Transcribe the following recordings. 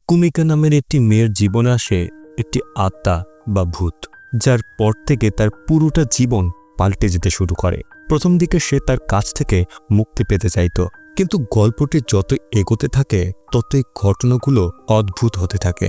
কুমিকা নামের একটি মেয়ের জীবনে আসে একটি আত্মা বা ভূত, যার পর থেকে তার পুরোটা জীবন পাল্টে যেতে শুরু করে। প্রথম দিকে সে তার কাছ থেকে মুক্তি পেতে চাইত, কিন্তু গল্পটি যত এগোতে থাকে ততই ঘটনাগুলো অদ্ভুত হতে থাকে।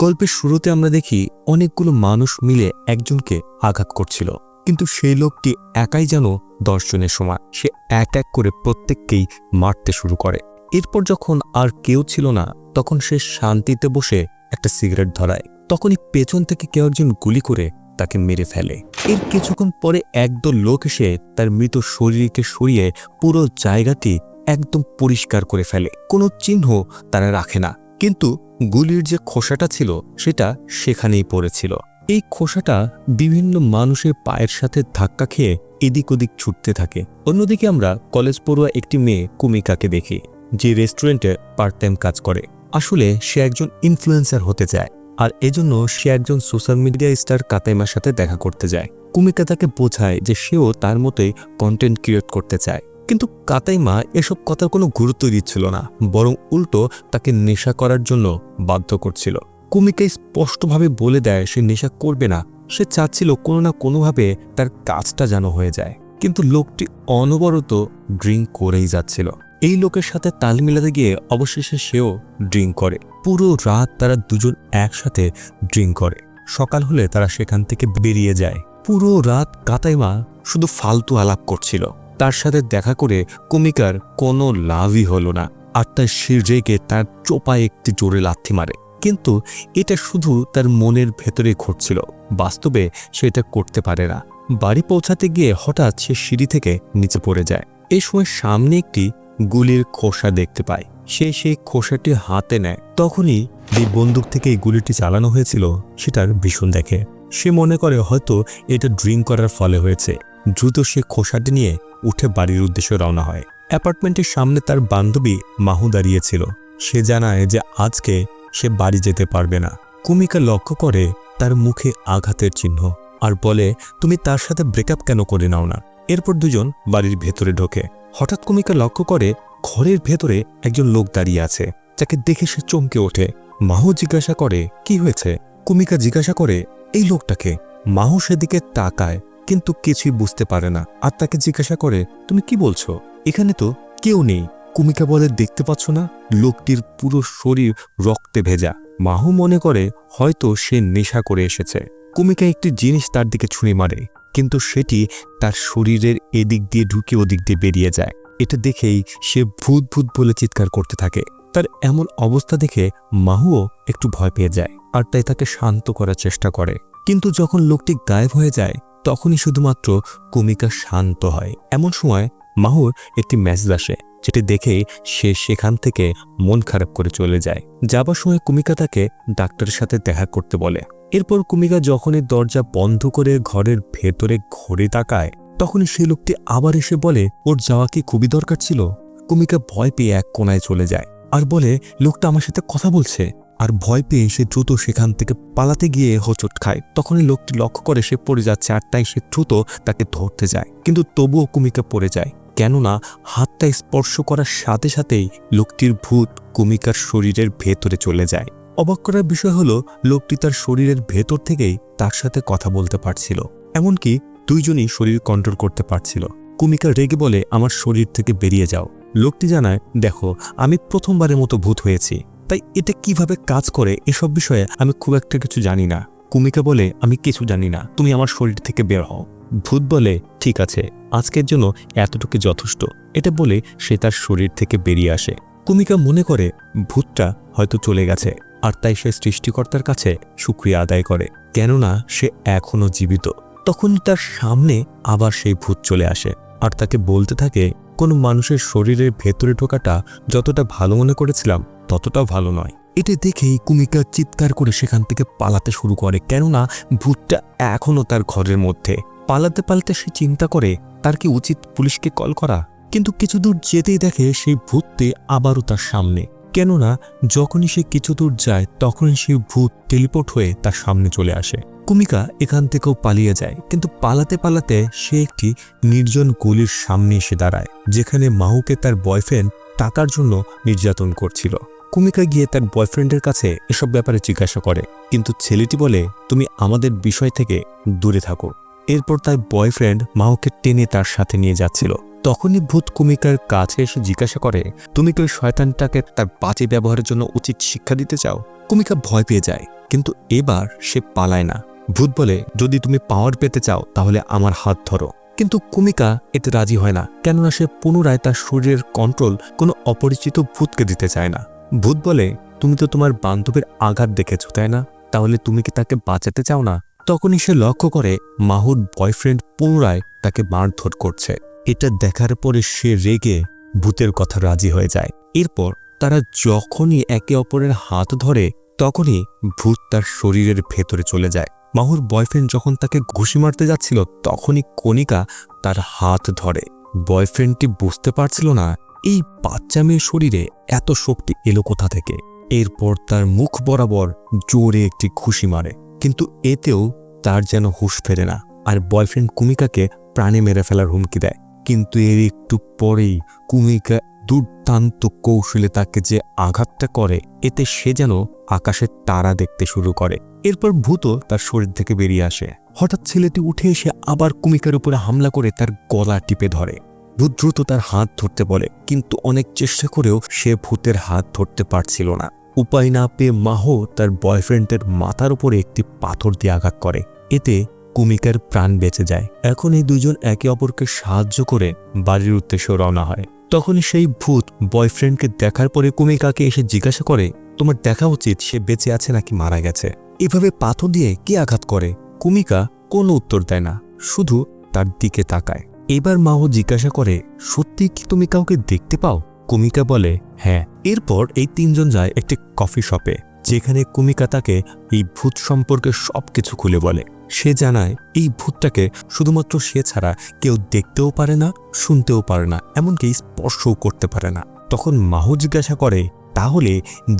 গল্পের শুরুতে আমরা দেখি অনেকগুলো মানুষ মিলে একজনকে আঘাত করছিল, কিন্তু সেই লোকটি একাই যেন 10 জনের সমান। সে এক এক করে প্রত্যেককেই মারতে শুরু করে। এরপর যখন আর কেউ ছিল না, তখন সে শান্তিতে বসে একটা সিগারেট ধরায়। তখনই পেছন থেকে কেউ একজন গুলি করে তাকে মেরে ফেলে। এর কিছুক্ষণ পরে একদল লোক এসে তার মৃত শরীরকে সরিয়ে পুরো জায়গাটি একদম পরিষ্কার করে ফেলে। কোনো চিহ্ন তারা রাখে না, কিন্তু গুলির যে খোসাটা ছিল সেটা সেখানেই পড়েছিল। এই খোসাটা বিভিন্ন মানুষের পায়ের সাথে ধাক্কা খেয়ে এদিক ওদিক ছুটতে থাকে। অন্যদিকে আমরা কলেজ পড়ুয়া একটি মেয়ে কুমিকাকে দেখি, যে রেস্টুরেন্টে পার্ট টাইম কাজ করে। আসলে সে একজন ইনফ্লুয়েন্সার হতে চায়, আর এজন্য সে একজন সোশ্যাল মিডিয়া স্টার কাতাইমার সাথে দেখা করতে যায়। কুমিকা তাকে বোঝায় যে সেও তার মতোই কন্টেন্ট ক্রিয়েট করতে চায়, কিন্তু কাতাইমা এসব কথার কোনো গুরুত্ব দিচ্ছিল না, বরং উল্টো তাকে নেশা করার জন্য বাধ্য করছিল। কুমিকা স্পষ্টভাবে বলে দেয় সে নেশা করবে না, সে চাচ্ছিল কোনো না কোনোভাবে তার কাজটা যেন হয়ে যায়। কিন্তু লোকটি অনবরত ড্রিঙ্ক করেই যাচ্ছিল। এই লোকের সাথে তাল মিলাতে গিয়ে অবশেষে সেও ড্রিঙ্ক করে। পুরো রাত তারা দুজন একসাথে ড্রিঙ্ক করে। সকাল হলে তারা সেখান থেকে বেরিয়ে যায়। পুরো রাত কাতাইমা শুধু ফালতু আলাপ করছিল। তার সাথে দেখা করে কুমিকার কোনো লাভই হলো না, আর তার সে রেগে তার চোপায় একটি জোরে লাথি মারে। কিন্তু এটা শুধু তার মনের ভেতরে ঘটছিল, বাস্তবে সে এটা করতে পারে না। বাড়ি পৌঁছাতে গিয়ে হঠাৎ সে সিঁড়ি থেকে নিচে পড়ে যায়। এই সময় সামনে একটি গুলির খোসা দেখতে পায়। সে সেই খোসাটি হাতে নেয়। তখনই যে বন্দুক থেকে এই গুলিটি চালানো হয়েছিল সেটার ভীষণ দেখে। সে মনে করে হয়তো এটা ড্রিঙ্ক করার ফলে হয়েছে। দ্রুত সে খোসাটি নিয়ে উঠে বাড়ির উদ্দেশ্যে রওনা হয়। অ্যাপার্টমেন্টের সামনে তার বান্ধবী মাহু দাঁড়িয়েছিল। সে জানায় যে আজকে সে বাড়ি যেতে পারবে না। কুমিকা লক্ষ্য করে তার মুখে আঘাতের চিহ্ন, আর বলে তুমি তার সাথে ব্রেকআপ কেন করে নাও না। এরপর দুজন বাড়ির ভেতরে ঢোকে। হঠাৎ কুমিকা লক্ষ্য করে ঘরের ভেতরে একজন লোক দাঁড়িয়ে আছে, যাকে দেখে সে চমকে ওঠে। মাহু জিজ্ঞাসা করে কি হয়েছে। কুমিকা জিজ্ঞাসা করে এই লোকটাকে। মাহু সেদিকে তাকায়, কিন্তু কিছুই বুঝতে পারে না, আর তাকে জিজ্ঞাসা করে তুমি কি বলছো, এখানে তো কেউ নেই। কুমিকা বলে দেখতে পাচ্ছ না, লোকটির পুরো শরীর রক্তে ভেজা। মাহু মনে করে হয়তো সে নেশা করে এসেছে। কুমিকা একটি জিনিস তার দিকে ছুঁড়ে মারে, কিন্তু সেটি তার শরীরের এদিক দিয়ে ঢুকে ওদিক দিয়ে বেরিয়ে যায়। এটা দেখেই সে ভূত ভূত বলে চিৎকার করতে থাকে। তার এমন অবস্থা দেখে মাহুও একটু ভয় পেয়ে যায়, আর তাই তাকে শান্ত করার চেষ্টা করে। কিন্তু যখন লোকটি গায়েব হয়ে যায় তখনই শুধুমাত্র কুমিকা শান্ত হয়। এমন সময় মাহুর একটি মেসেজ আসে, যেটি দেখেই সে সেখান থেকে মন খারাপ করে চলে যায়। যাবার সময় কুমিকা তাকে ডাক্তারের সাথে দেখা করতে বলে। এরপর কুমিকা যখনই দরজা বন্ধ করে ঘরের ভেতরে ঘড়ি তাকায়, তখনই সেই লোকটি আবার এসে বলে ওর যাওয়া কি খুবই দরকার ছিল। কুমিকা ভয় পেয়ে এক কোনায় চলে যায়, আর বলে লোকটা আমার সাথে কথা বলছে। আর ভয় পেয়ে সে দ্রুত সেখান থেকে পালাতে গিয়ে হোঁচট খায়। তখনই লোকটি লক্ষ্য করে সে পড়ে যাচ্ছে, আর তাই সে দ্রুত তাকে ধরতে যায়, কিন্তু তবুও কুমিকা পড়ে যায়। কেননা হাতটা স্পর্শ করার সাথে সাথেই লোকটির ভূত কুমিকার শরীরের ভেতরে চলে যায়। অবাক করার বিষয় হলো লোকটি তার শরীরের ভেতর থেকেই তার সাথে কথা বলতে পারছিল, এমনকি দুইজনই শরীর কন্ট্রোল করতে পারছিল। কুমিকা রেগে বলে আমার শরীর থেকে বেরিয়ে যাও। লোকটি জানায় দেখো আমি প্রথমবারের মতো ভূত হয়েছি, তাই এটা কিভাবে কাজ করে এসব বিষয়ে আমি খুব একটা কিছু জানি না। কুমিকা বলে আমি কিছু জানি না, তুমি আমার শরীর থেকে বের হও। ভূত বলে ঠিক আছে, আজকের জন্য এতটুকু যথেষ্ট। এটা বলে সে তার শরীর থেকে বেরিয়ে আসে। কুমিকা মনে করে ভূতটা হয়তো চলে গেছে, আর তাই সে সৃষ্টিকর্তার কাছে শুকরিয়া আদায় করে, কেননা সে এখনো জীবিত। তখন তার সামনে আবার সেই ভূত চলে আসে, আর তাকে বলতে থাকে কোনো মানুষের শরীরের ভেতরে ঢোকাটা যতটা ভালো মনে করেছিলাম ততটাও ভালো নয়। এটা দেখেই কুমিকা চিৎকার করে সেখান থেকে পালাতে শুরু করে, কেননা ভূতটা এখনো তার ঘরের মধ্যে। পালাতে পালাতে সে চিন্তা করে তার কি উচিত পুলিশকে কল করা, কিন্তু কিছু দূর যেতেই দেখে সেই ভূতটি আবারও তার সামনে। কেননা যখনই সে কিছু দূর যায় তখনই সেই ভূত টেলিপোর্ট হয়ে তার সামনে চলে আসে। কুমিকা এখান থেকেও পালিয়ে যায়, কিন্তু পালাতে পালাতে সে একটি নির্জন গলির সামনে এসে দাঁড়ায়, যেখানে মাহুকে তার বয়ফ্রেন্ড টাকার জন্য নির্যাতন করছিল। কুমিকা গিয়ে তার বয়ফ্রেন্ডের কাছে এসব ব্যাপারে জিজ্ঞাসা করে, কিন্তু ছেলেটি বলে তুমি আমাদের বিষয় থেকে দূরে থাকো। এরপর তার বয়ফ্রেন্ড মাহুকে টেনে তার সাথে নিয়ে যাচ্ছিল। তখনই ভূত কুমিকার কাছে এসে জিজ্ঞাসা করে, তুমি কি ওই শয়তানটাকে তার বাজে ব্যবহারের জন্য উচিত শিক্ষা দিতে চাও? কুমিকা ভয় পেয়ে যায়, কিন্তু এবার সে পালায় না। ভূত বলে, যদি তুমি পাওয়ার পেতে চাও তাহলে আমার হাত ধরো। কিন্তু কুমিকা এতে রাজি হয় না, কেননা সে পুনরায় তার শরীরের কন্ট্রোল কোনো অপরিচিত ভূতকে দিতে চায় না। ভূত বলে, তুমি তো তোমার বান্ধবীর আঘাত দেখেছ তাই না? তাহলে তুমি কি তাকে বাঁচাতে চাও না? তখনই সে লক্ষ্য করে মাহুর বয়ফ্রেন্ড পুনরায় তাকে মারধর করছে। এটা দেখার পরে সে রেগে ভূতের কথা রাজি হয়ে যায়। এরপর তারা যখনই একে অপরের হাত ধরে তখনই ভূত তার শরীরের ভেতরে চলে যায়। মাহুর বয়ফ্রেন্ড যখন তাকে ঘুষি মারতে যাচ্ছিল তখনই কণিকা তার হাত ধরে। বয়ফ্রেন্ডটি বুঝতে পারছিল না এই বাচ্চা মেয়ের শরীরে এত শক্তি এলো কোথা থেকে। এরপর তার মুখ বরাবর জোরে একটি ঘুষি মারে, কিন্তু এতেও তার যেন হুঁশ ফেরে না, আর বয়ফ্রেন্ড কুমিকাকে প্রাণে মেরে ফেলার হুমকি দেয়। কিন্তু এর একটু পরেই কুমিকা দুর্দান্ত কৌশলে তাকে যে আঘাতটা করে এতে সে যেন আকাশের তারা দেখতে শুরু করে। এরপর ভূতও তার শরীর থেকে বেরিয়ে আসে। হঠাৎ ছেলেটি উঠে এসে আবার কুমিকার উপরে হামলা করে তার গলা টিপে ধরে। ভূত দ্রুত তার হাত ধরতে বলে, কিন্তু অনেক চেষ্টা করেও সে ভূতের হাত ধরতে পারছিল না। উপায় না পেয়ে মাহো তার বয়ফ্রেন্ডের মাথার উপরে একটি পাথর দিয়ে আঘাত করে, এতে কুমিকার প্রাণ বেঁচে যায়। এখন এই দুজন একে অপরকে সাহায্য করে বাড়ির উদ্দেশ্যে রওনা হয়। তখনই সেই ভূত বয়ফ্রেন্ডকে দেখার পরে কুমিকাকে এসে জিজ্ঞাসা করে, তোমার দেখা উচিত সে বেঁচে আছে নাকি মারা গেছে। এভাবে পাথর দিয়ে কি আঘাত করে? কুমিকা কোনো উত্তর দেয় না, শুধু তার দিকে তাকায়। এবার মাও জিজ্ঞাসা করে, সত্যি কি তুমি কাউকে দেখতে পাও? কুমিকা বলে, হ্যাঁ। এরপর এই তিনজন যায় একটি কফি শপে, যেখানে কুমিকা তাকে এই ভূত সম্পর্কে সবকিছু খুলে বলে। সে জানায় এই ভূতটাকে শুধুমাত্র সে ছাড়া কেউ দেখতেও পারে না, শুনতেও পারে না, এমনকি স্পর্শও করতে পারে না। তখন মাহু জিজ্ঞাসা করে, তাহলে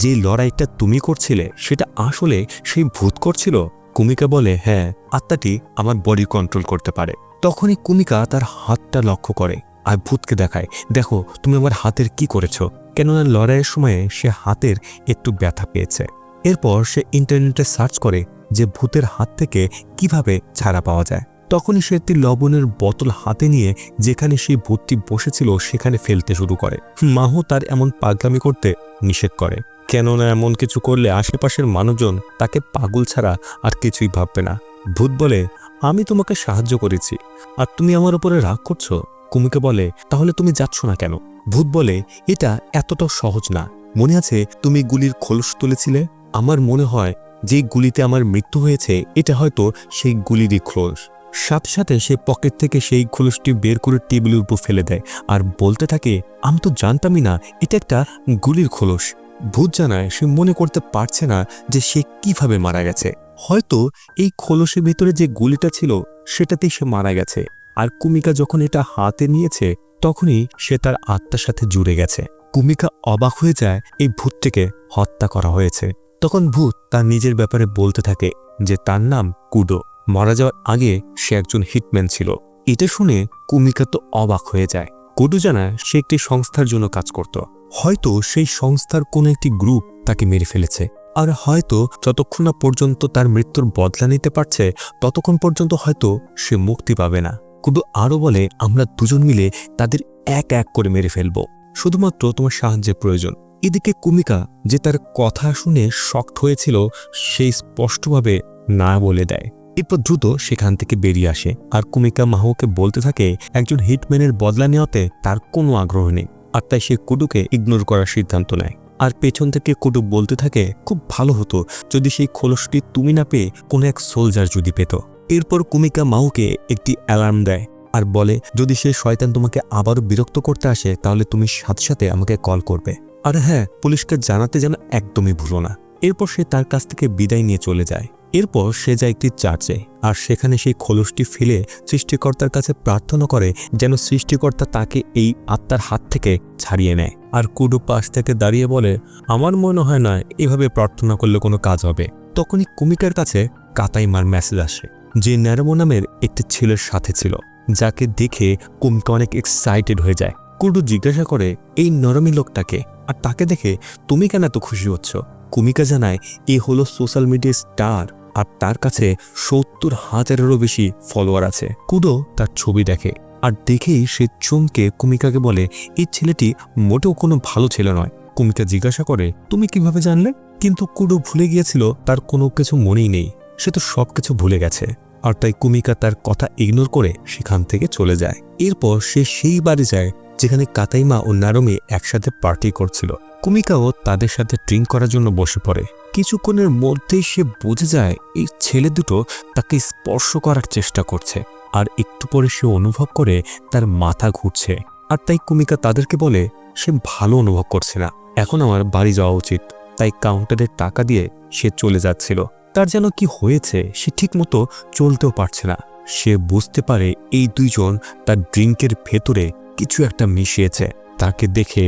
যে লড়াইটা তুমি করছিলে সেটা আসলে সেই ভূত করছিল? কুমিকা বলে, হ্যাঁ, আত্মাটি আমার বডি কন্ট্রোল করতে পারে। তখনই কুমিকা তার হাতটা লক্ষ্য করে আর ভূতকে দেখায়, দেখো তুমি আমার হাতের কি করেছো। কেননা লড়াইয়ের সময়ে সে হাতের একটু ব্যথা পেয়েছে। এরপর সে ইন্টারনেটে সার্চ করে যে ভূতের হাত থেকে কিভাবে ছাড়া পাওয়া যায়। তখনই সে একটি লবণের বোতল হাতে নিয়ে যেখানে সেই ভূতটি বসেছিল সেখানে ফেলতে শুরু করে। মাহু তার এমন পাগলামি করতে নিষেধ করে, কেননা এমন কিছু করলে আশেপাশের মানুষজন তাকে পাগল ছাড়া আর কিছুই ভাববে না। ভূত বলে, আমি তোমাকে সাহায্য করেছি আর তুমি আমার উপরে রাগ করছো। কুমিকা বলে, তাহলে তুমি যাচ্ছ না কেন? ভূত বলে, এটা এতটাও সহজ না। মনে আছে তুমি গুলির খোলস তুলেছিলে? আমার মনে হয় যে গুলিতে আমার মৃত্যু হয়েছে এটা হয়তো সেই গুলিরই খোলস। সাথে সাথে সে পকেট থেকে সেই খোলসটি বের করে টেবিলের উপর ফেলে দেয় আর বলতে থাকে, আমি তো জানতামই না এটা একটা গুলির খোলস। ভূত জানায় সে মনে করতে পারছে না যে সে কিভাবে মারা গেছে। হয়তো এই খোলসের ভিতরে যে গুলিটা ছিল সেটাতেই সে মারা গেছে। আর কুমিকা যখন এটা হাতে নিয়েছে তখনই সে তার আত্মার সাথে জুড়ে গেছে। কুমিকা অবাক হয়ে যায় এই ভূতটিকে হত্যা করা হয়েছে। তখন ভূত তার নিজের ব্যাপারে বলতে থাকে যে তার নাম কুডো। মারা যাওয়ার আগে সে একজন হিটম্যান ছিল। এটা শুনে কুমিকা তো অবাক হয়ে যায়। কুডো জানায় সে একটি সংস্থার জন্য কাজ করত। হয়তো সেই সংস্থার কোনো একটি গ্রুপ তাকে মেরে ফেলেছে, আর হয়তো যতক্ষণ না পর্যন্ত তার মৃত্যুর বদলা নিতে পারছে ততক্ষণ পর্যন্ত হয়তো সে মুক্তি পাবে না। কুডো আরও বলে, আমরা দুজন মিলে তাদের এক এক করে মেরে ফেলব, শুধুমাত্র তোমার সাহায্যের প্রয়োজন। এদিকে কুমিকা যে তার কথা শুনে শক্ট হয়েছিল সেই স্পষ্টভাবে না বলে দেয়। এরপর দ্রুত সেখান থেকে বেরিয়ে আসে আর কুমিকা মাহুকে বলতে থাকে একজন হিটম্যানের বদলা নেওয়াতে তার কোনো আগ্রহ নেই, আর তাই সে কুডুকে ইগনোর করার সিদ্ধান্ত নেয়। আর পেছন থেকে কুডু বলতে থাকে, খুব ভালো হতো যদি সেই খোলসটি তুমি না পেয়ে কোনো এক সোলজার যদি পেত। এরপর কুমিকা মাহুকে একটি অ্যালার্ম দেয় আর বলে, যদি সে শয়তান তোমাকে আবারও বিরক্ত করতে আসে তাহলে তুমি সাথে সাথে আমাকে কল করবে। আর হ্যাঁ, পুলিশকে জানাতে যেন একদমই ভুলো না। এরপর সে তার কাছ থেকে বিদায় নিয়ে চলে যায়। এরপর সে যায় একটি চার্চে আর সেখানে সেই খোলসটি ফেলে সৃষ্টিকর্তার কাছে প্রার্থনা করে যেন সৃষ্টিকর্তা তাকে এই আত্মার হাত থেকে ছাড়িয়ে নেয়। আর কুডু পাশ থেকে দাঁড়িয়ে বলে, আমার মনে হয় না এভাবে প্রার্থনা করলে কোনো কাজ হবে। তখনই কুমিকার কাছে কাতাইমার মেসেজ আসে, যে ন্যারোমো নামের একটি ছেলের সাথে ছিল, যাকে দেখে কুমিকা অনেক এক্সাইটেড হয়ে যায়। কুডু জিজ্ঞাসা করে, এই নরমি লোকটাকে? আর তাকে দেখে তুমি কেন এত খুশি হচ্ছ? কুমিকা জানায় এ হলো সোশ্যাল মিডিয়া স্টার, আর তার কাছে ৭০,০০০-এরও বেশি ফলোয়ার আছে। কুডো তার ছবি দেখে, আর দেখেই সে চমকে কুমিকাকে বলে এই ছেলেটি মোটেও কোনো ভালো ছেলে নয়। কুমিকা জিজ্ঞাসা করে তুমি কিভাবে জানলে? কিন্তু কুডো ভুলে গিয়েছিল তার কোনো কিছু মনেই নেই, সে তো সবকিছু ভুলে গেছে। আর তাই কুমিকা তার কথা ইগনোর করে সেখান থেকে চলে যায়। এরপর সে সেই বাড়ি যায় যেখানে কাতাইমা ও নারুমি একসাথে পার্টি করছিল। কুমিকাও তাদের সাথে ড্রিঙ্ক করার জন্য বসে পড়ে। কিছুক্ষণের মধ্যেই সে বুঝে যায় এই ছেলে দুটো তাকে স্পর্শ করার চেষ্টা করছে, আর একটু পরে সে অনুভব করে তার মাথা ঘুরছে। আর তাই কুমিকা তাদেরকে বলে সে ভালো অনুভব করছে না, এখন আমার বাড়ি যাওয়া উচিত। তাই কাউন্টারের টাকা দিয়ে সে চলে যাচ্ছিল। তার যেন কি হয়েছে, সে ঠিকমতো চলতেও পারছে না। সে বুঝতে পারে এই দুইজন তার ড্রিঙ্কের ভেতরে কিছু একটা মিশিয়েছে। তাকে দেখে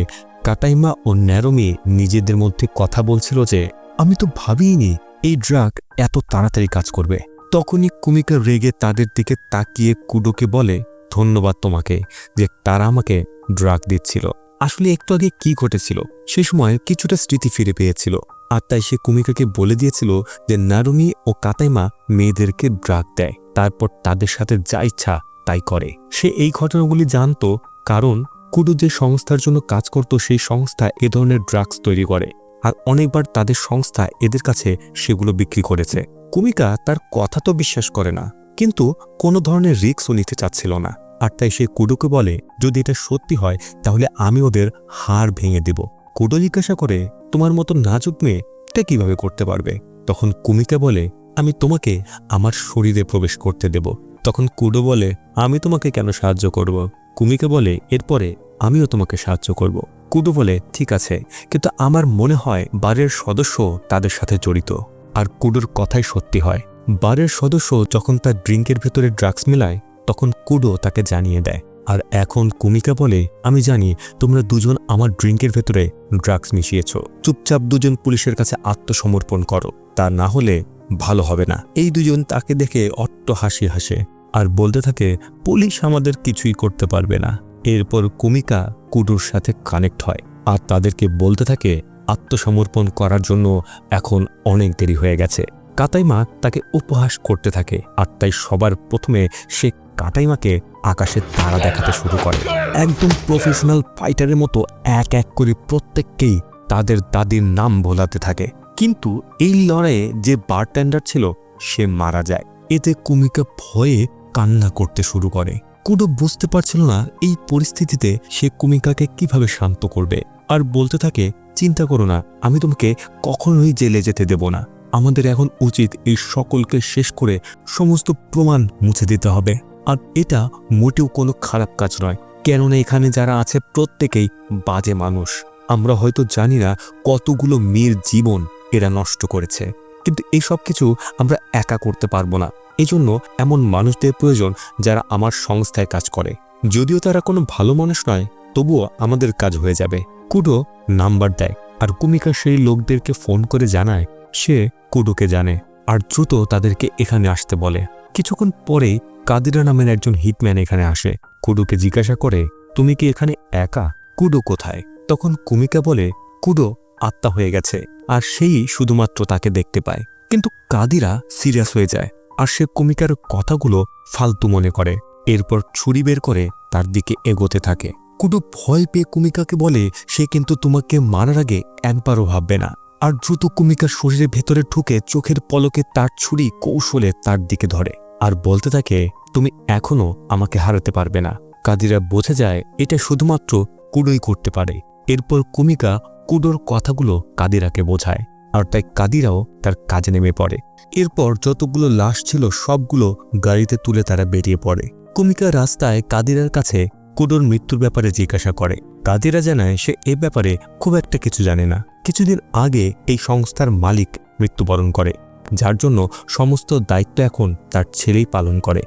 কাতাইমা ও নারুমি নিজেদের মধ্যে কথা বলছিল যে আমি তো ভাবিইনি এই ড্রাগ এত তাড়াতাড়ি কাজ করবে। তখনই কুমিকা রেগে তাদের দিকে তাকিয়ে কুডোকে বলে ধন্যবাদ তোমাকে যে তারা আমাকে ড্রাগ দিচ্ছিল। আসলে একটু আগে কি ঘটেছিল সে সময় কিছুটা স্মৃতি ফিরে পেয়েছিল, আর তাই সে কুমিকাকে বলে দিয়েছিল যে নারুমি ও কাতাইমা মেয়েদেরকে ড্রাগ দেয়, তারপর তাদের সাথে যা ইচ্ছা তাই করে। সে এই ঘটনাগুলি জানত কারণ কুডো যে সংস্থার জন্য কাজ করত সেই সংস্থা এ ধরনের ড্রাগস তৈরি করে, আর অনেকবার তাদের সংস্থা এদের কাছে সেগুলো বিক্রি করেছে। কুমিকা তার কথা তো বিশ্বাস করে না, কিন্তু কোনো ধরনের রিস্কও নিতে চাচ্ছিল না। আর তাই সে কুডোকে বলে যদি এটা সত্যি হয় তাহলে আমি ওদের হাড় ভেঙে দেব। কুডো জিজ্ঞাসা করে তোমার মতো নাজুক মেয়ে এটা কিভাবে করতে পারবে? তখন কুমিকা বলে আমি তোমাকে আমার শরীরে প্রবেশ করতে দেব। তখন কুডো বলে আমি তোমাকে কেন সাহায্য করব? কুমিকা বলে এরপরে আমিও তোমাকে সাহায্য করব। কুডো বলে ঠিক আছে, কিন্তু আমার মনে হয় বারের সদস্য তাদের সাথে জড়িত। আর কুডোর কথাই সত্যি হয়। বারের সদস্য যখন তার ড্রিঙ্কের ভেতরে ড্রাগস মেলায় তখন কুডো তাকে জানিয়ে দেয়। আর এখন কুমিকা বলে আমি জানি তোমরা দুজন আমার ড্রিঙ্কের ভেতরে ড্রাগস মিশিয়েছ, চুপচাপ দুজন পুলিশের কাছে আত্মসমর্পণ করো, তা না হলে ভালো হবে না। এই দুজন তাকে দেখে অট্ট হাসি হাসে আর বলতে থাকে পুলিশ আমাদের কিছুই করতে পারবে না। এরপর কুমিকা কুডোর সাথে কানেক্ট হয় আর তাদেরকে বলতে থাকে আত্মসমর্পণ করার জন্য এখন অনেক দেরি হয়ে গেছে। কাতাইমা তাকে উপহাস করতে থাকে, আর তাই সবার প্রথমে সে কাতাইমাকে আকাশের তারা দেখাতে শুরু করে। একদম প্রফেশনাল ফাইটারের মতো এক এক করে প্রত্যেককেই তাদের দাদির নাম ভোলাতে থাকে। কিন্তু এই লড়াইয়ে যে বারটেন্ডার ছিল সে মারা যায়। এতে কুমিকা ভয়ে কান্না করতে শুরু করে। কুডো বুঝতে পারছিল না এই পরিস্থিতিতে সে কুমিকাকে কিভাবে শান্ত করবে, আর বলতে থাকে চিন্তা করো না, আমি তোমাকে কখনোই জেলে যেতে দেব না। আমাদের এখন উচিত এই সকলকে শেষ করে সমস্ত প্রমাণ মুছে দিতে হবে। আর এটা মোটেও কোনো খারাপ কাজ নয়, কেননা এখানে যারা আছে প্রত্যেকেই বাজে মানুষ। আমরা হয়তো জানি না কতগুলো মেয়ের জীবন এরা নষ্ট করেছে, কিন্তু এই সব কিছু আমরা একা করতে পারবো না। এজন্য এমন মানুষদের প্রয়োজন যারা আমার সংস্থায় কাজ করে। যদিও তারা কোনো ভালো মানুষ নয়, তবুও আমাদের কাজ হয়ে যাবে। কুডো নাম্বার দেয় আর কুমিকা সেই লোকদেরকে ফোন করে জানায় সে কুডোকে জানে আর দ্রুত তাদেরকে এখানে আসতে বলে। কিছুক্ষণ পরেই কাদিরা নামের একজন হিটম্যান এখানে আসে। কুডোকে জিজ্ঞাসা করে তুমি কি এখানে একা? কুডো কোথায়? তখন কুমিকা বলে কুডো আত্মা হয়ে গেছে আর সেই শুধুমাত্র তাকে দেখতে পায়। কিন্তু কাদিরা সিরিয়াস হয়ে যায় আর সে কুমিকার কথাগুলো ফালতু মনে করে। এরপর ছুরি বের করে তার দিকে এগোতে থাকে। কুডো ভয় পেয়ে কুমিকাকে বলে সে কিন্তু তোমাকে মারার আগে একবারও ভাববে না, আর দ্রুত কুমিকার শরীরের ভেতরে ঢুকে চোখের পলকে তার ছুরি কৌশলে তার দিকে ধরে আর বলতে থাকে তুমি এখনো আমাকে হারাতে পারবে না। কাদিরা বোঝে যায় এটা শুধুমাত্র কুডোই করতে পারে। এরপর কুমিকা কুডোর কথাগুলো কাদিরাকে বোঝায় আর তাই কাদিরাও তার কাজে নেমে পড়ে। এরপর যতগুলো লাশ ছিল সবগুলো গাড়িতে তুলে তারা বেরিয়ে পড়ে। কুমিকা রাস্তায় কাদিরার কাছে কুডোর মৃত্যুর ব্যাপারে জিজ্ঞাসা করে। কাদিরা জানায় সে এ ব্যাপারে খুব একটা কিছু জানে না। কিছুদিন আগে এই সংস্থার মালিক মৃত্যুবরণ করে, যার জন্য সমস্ত দায়িত্ব এখন তার ছেলেই পালন করে।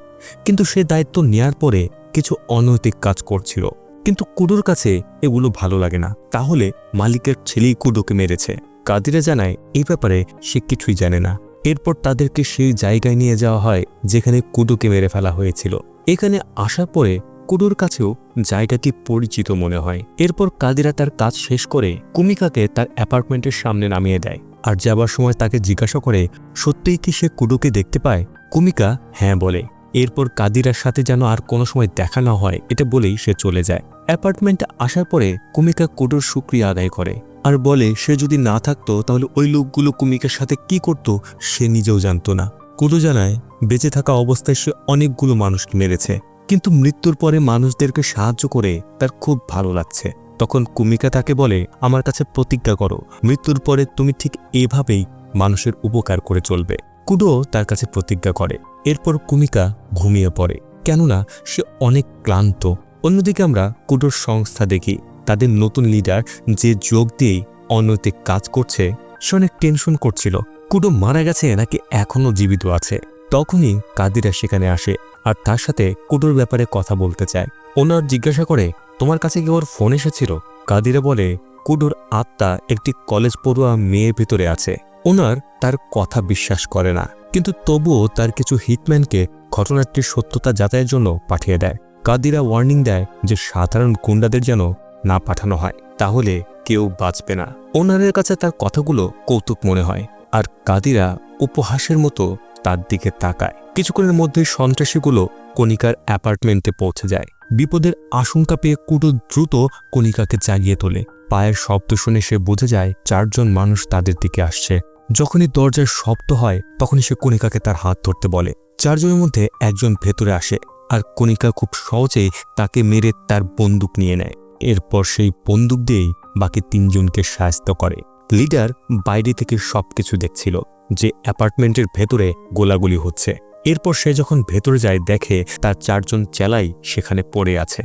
কিন্তু সে দায়িত্ব নেয়ার পরে কিছু অনৈতিক কাজ করছিল, কিন্তু কুডোর কাছে এগুলো ভালো লাগে না। তাহলে মালিকের ছেলেই কুডোকে মেরেছে। কাদিরা জানায় এই ব্যাপারে সে কিছুই জানে না। এরপর তাদেরকে সেই জায়গায় নিয়ে যাওয়া হয় যেখানে কুডোকে মেরে ফেলা হয়েছিল। এখানে আসার পরে কুডোর কাছেও জায়গাটি পরিচিত মনে হয়। এরপর কাদিরা তার কাজ শেষ করে কুমিকাকে তার অ্যাপার্টমেন্টের সামনে নামিয়ে দেয় আর যাবার সময় তাকে জিজ্ঞাসা করে সত্যিই কি সে কুডোকে দেখতে পায়। কুমিকা হ্যাঁ বলে। এরপর কাদিরার সাথে যেন আর কোনো সময় দেখা না হয় এটা বলেই সে চলে যায়। অ্যাপার্টমেন্টে আসার পরে কুমিকা কুডোর শুকরিয়া আদায় করে আর বলে সে যদি না থাকতো তাহলে ওই লোকগুলো কুমিকার সাথে কি করত সে নিজেও জানতো না। কুডো জানায় বেঁচে থাকা অবস্থায় সে অনেকগুলো মানুষকে মেরেছে, কিন্তু মৃত্যুর পরে মানুষদেরকে সাহায্য করে তার খুব ভালো লাগছে। তখন কুমিকা তাকে বলে আমার কাছে প্রতিজ্ঞা করো মৃত্যুর পরে তুমি ঠিক এভাবেই মানুষের উপকার করে চলবে। কুডো তার কাছে প্রতিজ্ঞা করে। এরপর কুমিকা ঘুমিয়ে পড়ে, কেননা সে অনেক ক্লান্ত। অন্যদিকে আমরা কুডোর সংস্থা দেখি, তাদের নতুন লিডার যে যোগ দিয়েই অনৈতিক কাজ করছে সে অনেক টেনশন করছিল কুডো মারা গেছে নাকি এখনও জীবিত আছে। তখনই কাদিরা সেখানে আসে আর তার সাথে কুডোর ব্যাপারে কথা বলতে চায়। ওনার জিজ্ঞাসা করে তোমার কাছে কি ওর ফোন এসেছিল? কাদিরা বলে কুডোর আত্মা একটি কলেজ পড়ুয়া মেয়ের ভিতরে আছে। ওনার তার কথা বিশ্বাস করে না, কিন্তু তবুও তার কিছু হিটম্যানকে ঘটনাটির সত্যতা যাচাইয়ের জন্য পাঠিয়ে দেয়। কাদিরা ওয়ার্নিং দেয় যে সাধারণ গুন্ডাদের যেন না পাঠানো হয়, তাহলে কেউ বাঁচবে না। ওনারের কাছে তার কথাগুলো কৌতুক মনে হয় আর কাদিরা উপহাসের মতো তার দিকে তাকায়। কিছুক্ষণের মধ্যে সন্ত্রাসীগুলো কণিকার অ্যাপার্টমেন্টে পৌঁছে যায়। বিপদের আশঙ্কা পেয়ে কুডো দ্রুত কণিকাকে জাগিয়ে তোলে। পায়ের শব্দ শুনে সে বুঝে যায় 4 জন মানুষ তাদের দিকে আসছে। যখনই দরজার শব্দ হয় তখনই সে কণিকাকে তার হাত ধরতে বলে। 4 জনের মধ্যে একজন ভেতরে আসে আর কণিকা খুব সহজেই তাকে মেরে তার বন্দুক নিয়ে নেয়। এরপর সেই বন্দুক দিয়েই বাকি 3 জনকে সাহায্য করে। লিডার বাইরে থেকে সবকিছু দেখছিল যে অ্যাপার্টমেন্টের ভেতরে গোলাগুলি হচ্ছে। এরপর সে যখন ভেতরে যায় দেখে তার 4 জন চেলাই সেখানে পড়ে আছে।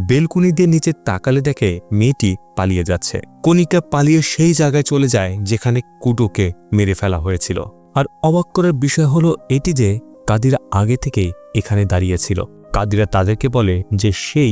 বেলকুনি দিয়ে নিচে তাকালে দেখে মেয়েটি পালিয়ে যাচ্ছে। কণিকা পালিয়ে সেই জায়গায় চলে যায় যেখানে কুডোকে মেরে ফেলা হয়েছিল। আর অবাক করার বিষয় হলো এটি যে কাদিরা আগে থেকেই এখানে দাঁড়িয়েছিল। কাদিরা তাদেরকে বলে যে সেই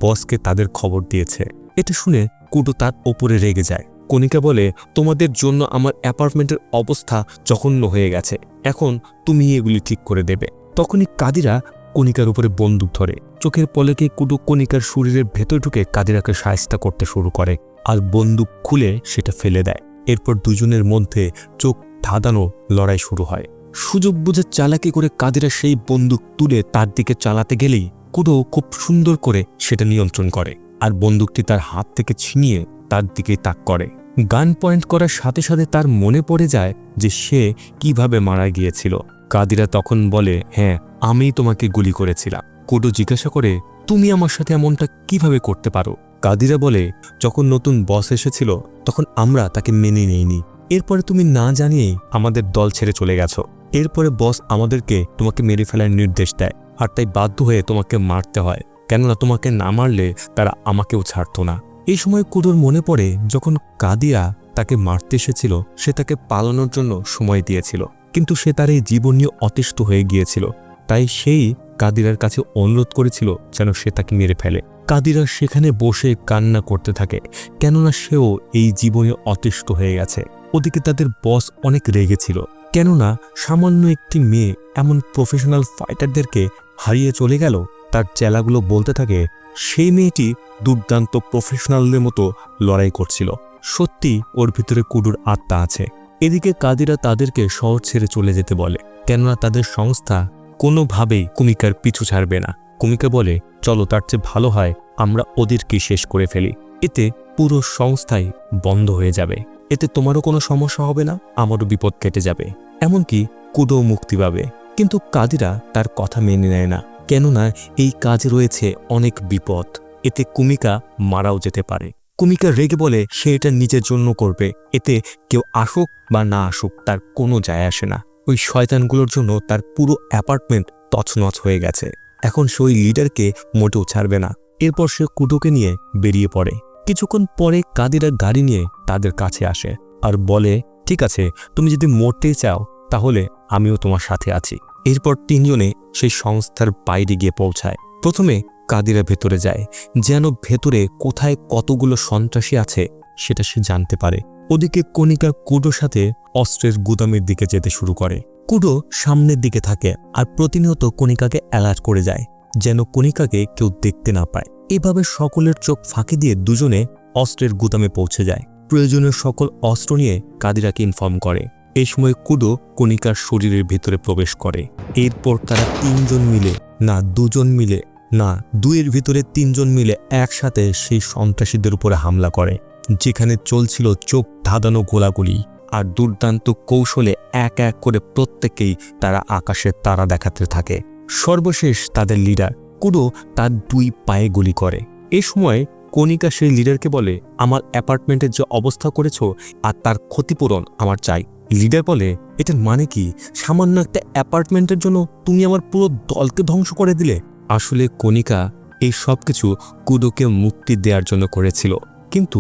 বসকে তাদের খবর দিয়েছে। এটা শুনে কুডো তার ওপরে রেগে যায়। কণিকা বলে তোমাদের জন্য আমার অ্যাপার্টমেন্টের অবস্থা জঘন্য হয়ে গেছে, এখন তুমি এগুলি ঠিক করে দেবে। তখনই কাদিরা কণিকার উপরে বন্দুক ধরে। চোখের পলকে কুডো কণিকার শরীরের ভেতর ঢুকে কাদিরাকে সাহায্য করতে শুরু করে আর বন্দুক খুলে সেটা ফেলে দেয়। এরপর দুজনের মধ্যে চোখ ধাঁধানো লড়াই শুরু হয়। সুযোগ বুঝে চালাকি করে কাদিরা সেই বন্দুক তুলে তার দিকে চালাতে গেলেই কুডো খুব সুন্দর করে সেটা নিয়ন্ত্রণ করে আর বন্দুকটি তার হাত থেকে ছিনিয়ে তার দিকে তাক করে। গান পয়েন্ট করার সাথে সাথে তার মনে পড়ে যায় যে সে কিভাবে মারা গিয়েছিল। কাদিরা তখন বলে হ্যাঁ আমি তোমাকে গুলি করেছিলাম। কুডো জিজ্ঞাসা করে তুমি আমার সাথে এমনটা কিভাবে করতে পারো? কাদিরা বলে যখন নতুন বস এসেছিল তখন আমরা তাকে মেনে নেইনি, এরপরে তুমি না জানিয়েই আমাদের দল ছেড়ে চলে গেছো। এরপরে বস আমাদেরকে তোমাকে মেরে ফেলার নির্দেশ দেয় আর তাই বাধ্য হয়ে তোমাকে মারতে হয়, কেননা তোমাকে না মারলে তারা আমাকেও ছাড়তো না। এই সময় কুডোর মনে পড়ে যখন কাদিরা তাকে মারতে এসেছিল সে তাকে পালানোর জন্য সময় দিয়েছিল, কিন্তু সে তার এই জীবন নিয়ে অতিষ্ঠ হয়ে গিয়েছিল। তাই সেই কাদিরার কাছে অনুরোধ করেছিল যেন সে তাকে মেরে ফেলে। কাদিরা সেখানে বসে কান্না করতে থাকে, কেননা সেও এই জীবনে অতিষ্ঠ হয়ে গেছে। ওদিকে তাদের বস অনেক রেগেছিল, কেননা সামান্য একটি মেয়ে এমন প্রফেশনাল ফাইটারদেরকে হারিয়ে চলে গেল। তার চেলাগুলো বলতে থাকে সেই মেয়েটি দুর্দান্ত প্রফেশনালদের মতো লড়াই করছিল, সত্যি ওর ভিতরে কুডোর আত্মা আছে। এদিকে কাদিরা তাদেরকে শহর ছেড়ে চলে যেতে বলে, কেননা তাদের সংস্থা কোনোভাবেই কুমিকার পিছু ছাড়বে না। কুমিকা বলে চলো তার চেয়ে ভালো হয় আমরা ওদেরকে শেষ করে ফেলি, এতে পুরো সংস্থাই বন্ধ হয়ে যাবে, এতে তোমারও কোনো সমস্যা হবে না, আমারও বিপদ কেটে যাবে, এমনকি কুডো মুক্তি পাবে। কিন্তু কাদিরা তার কথা মেনে নেয় না, কেননা এই কাজে রয়েছে অনেক বিপদ, এতে কুমিকা মারাও যেতে পারে। কুমিকা রেগে বলে সে এটা নিজের জন্য করবে, এতে কেউ আসুক বা না আসুক তার কোনো যায় আসে না। ওই শয়তানগুলোর জন্য তার পুরো অ্যাপার্টমেন্ট তছনছ হয়ে গেছে, এখন সে ওই লিডারকে মোটেও ছাড়বে না। এরপর সে কুডোকে নিয়ে বেরিয়ে পড়ে। কিছুক্ষণ পরে কাদিরা গাড়ি নিয়ে তাদের কাছে আসে আর বলে ঠিক আছে তুমি যদি মরতে চাও তাহলে আমিও তোমার সাথে আছি। এরপর 3 জনে সেই সংস্থার বাইরে গিয়ে পৌঁছায়। প্রথমে কাদিরা ভেতরে যায়, যেন ভেতরে কোথায় কতগুলো সন্ত্রাসী আছে সেটা সে জানতে পারে। ওদিকে কণিকা কুডোর সাথে অস্ত্রের গুদামের দিকে যেতে শুরু করে। কুডো সামনের দিকে থাকে আর প্রতিনিয়ত কণিকাকে অ্যালার্ট করে যায়। যেন কণিকাকে কেউ দেখতে না পায়। এভাবে সকলের চোখ ফাঁকি দিয়ে দুজনে অস্ত্রের গুদামে পৌঁছে যায়। প্রয়োজনীয় সকল অস্ত্র নিয়ে কাদিরাকে ইনফর্ম করে। এই সময় কুডো কণিকার শরীরের ভিতরে প্রবেশ করে। এরপর তারা তিনজন মিলে, না দুজন মিলে, না দুইয়ের ভিতরে তিনজন মিলে একসাথে সেই সন্ত্রাসীদের উপরে হামলা করে, যেখানে চলছিল চোখ ধাঁধানো গোলাগুলি আর দুর্দান্ত কৌশলে এক এক করে প্রত্যেকেই তারা আকাশের তারা দেখাতে থাকে। সর্বশেষ তাদের লিডার কুডো তার দুই পায়ে গুলি করে। এ সময় কণিকা সেই লিডারকে বলে, আমার অ্যাপার্টমেন্টের যে অবস্থা করেছো আর তার ক্ষতিপূরণ আমার চাই। লিডার বলে, এটার মানে কি? সামান্য একটা অ্যাপার্টমেন্টের জন্য তুমি আমার পুরো দলকে ধ্বংস করে দিলে? আসলে কণিকা এই সব কিছু কুডোকে মুক্তি দেওয়ার জন্য করেছিল, কিন্তু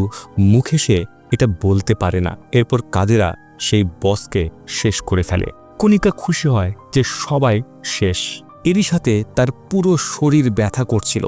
মুখে সে এটা বলতে পারে না। এরপর কাদেরা সেই বসকে শেষ করে ফেলে। কণিকা খুশি হয় যে সবাই শেষ। এরই সাথে তার পুরো শরীর ব্যথা করছিল,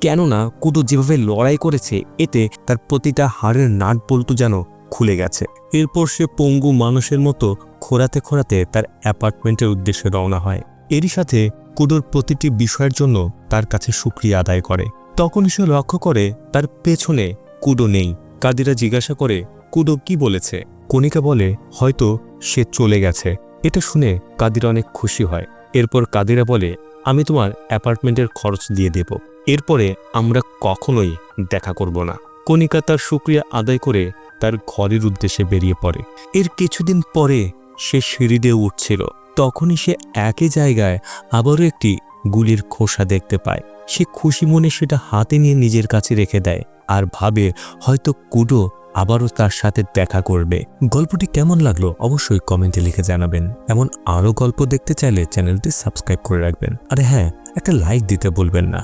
কেননা কুডো যেভাবে লড়াই করেছে এতে তার প্রতিটা হাড়ের নাট বল্টু যেন খুলে গেছে। এরপর সে পঙ্গু মানুষের মতো খোঁড়াতে খোঁড়াতে তার অ্যাপার্টমেন্টের উদ্দেশ্যে রওনা হয়। এরই সাথে কুডোর প্রতিটি বিষয়ের জন্য তার কাছে শুকরিয়া আদায় করে। তখন সে লক্ষ্য করে তার পেছনে কুডো নেই। কাদিরা জিজ্ঞাসা করে, কুডো কি বলেছে? কণিকা বলে, হয়তো সে চলে গেছে। এটা শুনে কাদিরা অনেক খুশি হয়। এরপর কাদিরা বলে, আমি তোমার অ্যাপার্টমেন্টের খরচ দিয়ে দেব, এরপরে আমরা কখনোই দেখা করব না। কণিকা তার শুকরিয়া আদায় করে তার ঘরের উদ্দেশ্যে বেরিয়ে পড়ে। এর কিছুদিন পরে সে সিঁড়ি দিয়ে উঠছিল, তখনই সে একই জায়গায় আবারও একটি গুলির খোসা দেখতে পায়। সে খুশি মনে সেটা হাতে নিয়ে নিজের কাছে রেখে দেয় আর ভাবে হয়তো কুডো আবারও তার সাথে দেখা করবে। গল্পটি কেমন লাগলো অবশ্যই কমেন্টে লিখে জানাবেন। এমন আরও গল্প দেখতে চাইলে চ্যানেলটি সাবস্ক্রাইব করে রাখবেন। আরে হ্যাঁ, একটা লাইক দিতে ভুলবেন না।